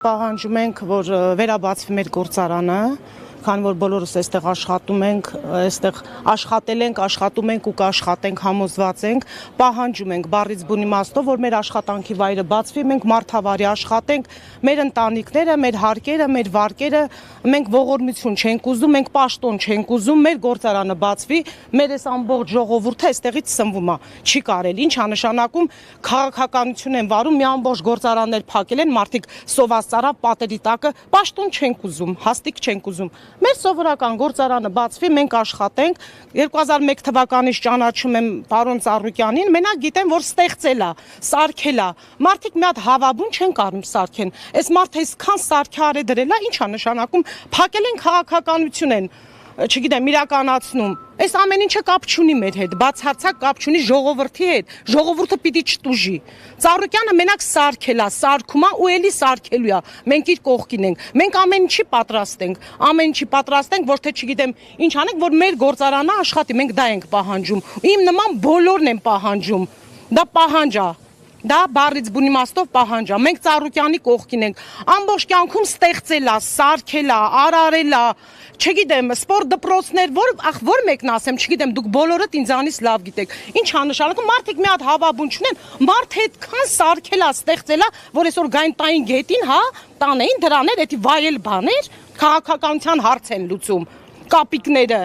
Պահանջում ենք, որ վերաբացվի մեր գործարանը, քանի որ բոլորս այստեղ աշխատում ենք, այստեղ աշխատել ենք, աշխատում ենք ու կաշխատենք, համոզված ենք, պահանջում ենք բառից բուն իմաստով, որ մեր աշխատանքի վայրը բացվի, մենք մարդավարի աշխատենք, մեր ընտանիքները, մեր հարկերը, մեր վարկերը, մենք ողորմություն չենք ուզում, մենք պաշտոն չենք ուզում, մեր գործարանը բացվի, մեր այս ամբողջ ժողովուրդը այստեղից սնվում է, չի կարելի, ինչ է նշանակում, քաղաքականություն են վարում, մի ամբողջ գործարաններ փակել են, մարդիկ սոված ծարավ պատերի տակը, պաշտոն չենք ուզում, հաստիկ չենք ուզում։ Մեր սովորական գործարանը բացվի, մենք աշխատենք, 2001 թվականից ճանաչում եմ պարոն Ծառուկյանին, մենակ գիտեմ, որ ստեղծել է, սարքել է, մարդիկ մի հատ հավաբուն չեն կարում սարքեն, այս մարդը այսքան սարքարե դրել է, ինչ է նշանակում, փակել են քաղաքականություն են, չգիտեմ, իրականացնում, այս ամեն ինչը կապ չունի մեր հետ, բացարձակ կապ չունի ժողովրդի հետ, ժողովուրդը պիտի չտուժի, Ծառուկյանը մենակ սարքել է, սարքում է ու էլի սարքելու է, մենք իր կողքին ենք, մենք ամեն ինչի պատրաստ ենք, ոչ թե չգիտեմ ինչ անենք, որ մեր գործարանը աշխատի, մենք դա ենք պահանջում, իմ նման բոլորն են պահանջում, դա պահանջ է, դա բառից բուն իմաստով պահանջ է, մենք Ծառուկյանի կողքին ենք, ամբողջ կյանքում ստեղծել է, սարքել է, արարել է, չգիտեմ, սպորտ դպրոցներ, որ մեկն ասեմ, չգիտեմ, դուք բոլորդ ինձանից լավ գիտեք, ինչ է նշանակում, մարդիկ մի հատ հավաբուն չունեն, մարդը այդքան սարքել է, ստեղծել է, որ այսօր գային տային գետին, հա, տանեին դրաներ, էդի վայել բաներ, քաղաքականության հարց են լուծում, կապիկները,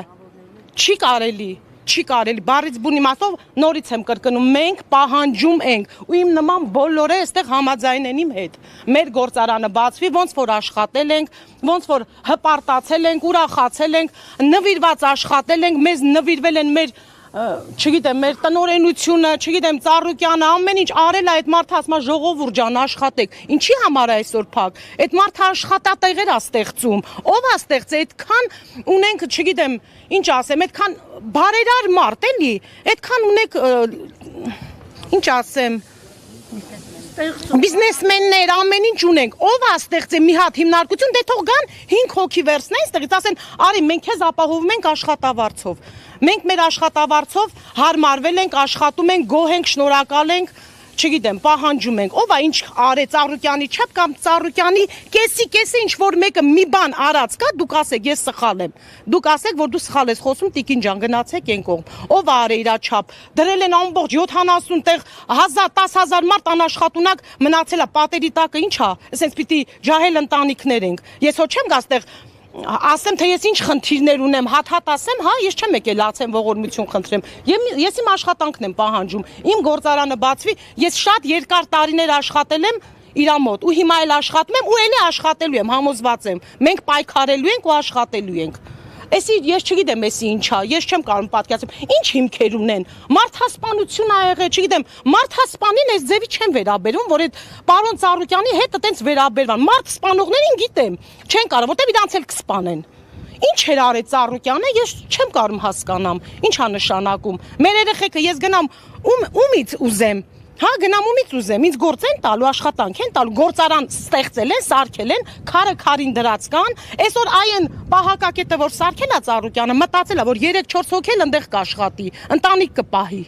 չի կարելի, բառից բուն իմաստով նորից եմ կրկնում, մենք պահանջում ենք ու իմ նման բոլորը այստեղ համաձայն են իմ հետ, մեր գործարանը բացվի, ոնց որ աշխատել ենք, ոնց որ հպարտացել ենք, ուրախացել ենք, նվիրված աշխատել ենք, մեզ նվիրվել են մեր չգիտեմ, մեր տնօրենությունը, չգիտեմ, Ծառուկյանը, ամեն ինչ արել է, այդ մարդը ասում է ժողովուրդ ջան, աշխատեք, ինչի համար է այսօր փակ, այդ մարդը աշխատատեղեր է ստեղծում, ով է ստեղծել, այդքան ունենք, չգիտեմ, ինչ ասեմ, այդքան բարերար մարդ էլի, այդքան ունենք, ինչ ասեմ, բիզնեսմեններ, ամեն ինչ ունենք, ով է ստեղծել մի հատ հիմնարկություն, դե թող գան 5 հոգի վերցնեն այստեղից, ասեն, արի մենք քեզ ապահովում ենք աշխատավարձով, մենք մեր աշխատավարձով հարմարվել ենք, աշխատում ենք, գոհ ենք, շնորհակալ ենք, չգիտեմ, պահանջում ենք, ով է ինչ արեց Ծառուկյանի չափ կամ Ծառուկյանի կեսի ինչ որ մեկը մի բան արած կա, դուք ասեք, ես սխալ եմ, դուք ասեք, որ դու սխալ ես խոսում, տիկին ջան, գնացեք այն կողմ, ով է արել իր չափ, դրել են ամբողջ 70 տեղ 10,000 մարդ անաշխատունակ մնացել է, պատերի տակը ինչ է, ասենց պիտի ջահել ընտանիքներ ենք, ես հո չեմ գա ստեղ ասեմ, թե ես ինչ խնդիրներ ունեմ, հատ ասեմ, հա, ես չեմ եկել ացեմ ողորմություն խնդրեմ, ես իմ աշխատանքն եմ պահանջում, իմ գործարանը բացվի, ես շատ երկար տարիներ աշխատել եմ իրա մոտ ու հիմա էլ աշխատում եմ ու էլի աշխատելու եմ, համոզված եմ, մենք պայքարելու ենք ու աշխատելու ենք, էսի ես չգիտեմ էսի ինչ է, ես չեմ կարող պատկերացնել, ինչ հիմքեր ունեն, մարդասպանություն ա եղել, չգիտեմ, մարդասպանին այս ձևի չեմ վերաբերում, որ այդ պարոն Ծառուկյանի հետ այտենց վերաբերվան, մարդ սպանողներին գիտեմ, չեն կարող, որտեղ իրանց էլ կսպանեն, ինչ էր արել Ծառուկյանը, ես չեմ կարող հասկանամ, ինչ է նշանակում, մեր երեխեքը ես գնամ ումից ուզեմ, հա, գնամ ումից ուզեմ, ինձ գործ են տալու, աշխատանք են տալու, գործարան ստեղծել են, սարքել են, քարը քարին դրած կան, այսօր այն պահակակետը, որ սարքել է Ծառուկյանը, մտածել է, որ 3-4 հոգի էլ ընդեղ կաշխատի, ընտանիք կպահի,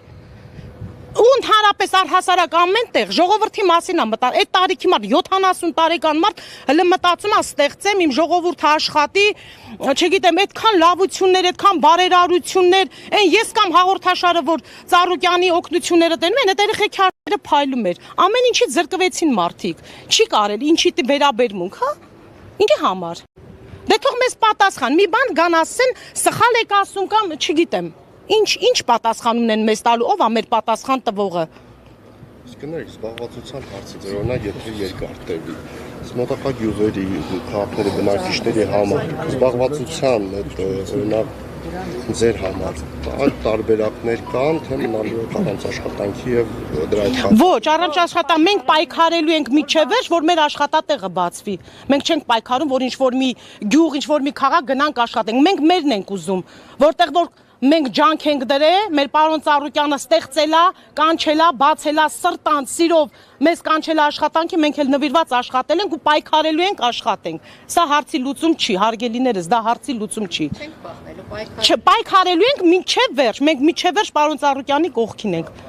ու ընդհանրապես առհասարակ ամեն տեղ ժողովրդի մասին է մտածում, այդ տարիքի մարդ 70 տարեկան մարդ հələ մտածում է ստեղծեմ իմ ժողովուրդը աշխատի, չգիտեմ, այդքան լավություններ, այդքան բարերարություններ, այն ես կամ հաղորդաշարը, որ Ծառուկյանի օգնությունները տենում են, այդ երեխեքի արները փայլում էր, ամեն ինչի զրկվեցին մարդիկ, չի կարելի, ինչի վերաբերմունք, հա, ինչի համար, դե թող մեզ պատասխան, մի բան գան ասեն, սխալ եք ասում կամ չգիտեմ Ինչ պատասխան ունեն մեզ տալու, ով է մեր պատասխան տվողը։ Իսկ կներեք, զբաղվածության հարցը ձեր օրինակ եթե երկար տևի, մոտակա գյուղերի ու քաղաքների բնակիչների համար զբաղվածության օրինակ ձեր համար այլ տարբերակներ կան, թե մնալու առանց աշխատանքի եւ դրա հետ։ Ոչ, առանց աշխատանքի մենք պայքարելու ենք միջև վերջ, որ մեր աշխատատեղը բացվի։ Մենք չենք պայքարում, որ ինչ որ մի գյուղ, ինչ որ մի քաղաք գնանք աշխատենք։ Մենք մերն ենք ուզում, որտեղ որ մենք ջանք ենք դրել, մեր պարոն Ծառուկյանը ստեղծել է, կանչել է, բացել է սրտանց, սիրով մեզ կանչել է աշխատանքի, մենք էլ նվիրված աշխատել ենք ու պայքարելու ենք աշխատենք։ Սա հարցի լուծում չի, հարգելիներս, դա հարցի լուծում չի։ Չենք պահվելու, պայքարելու ենք մինչև վերջ, մենք մինչև վերջ պարոն Ծառուկյանի կողքին ենք։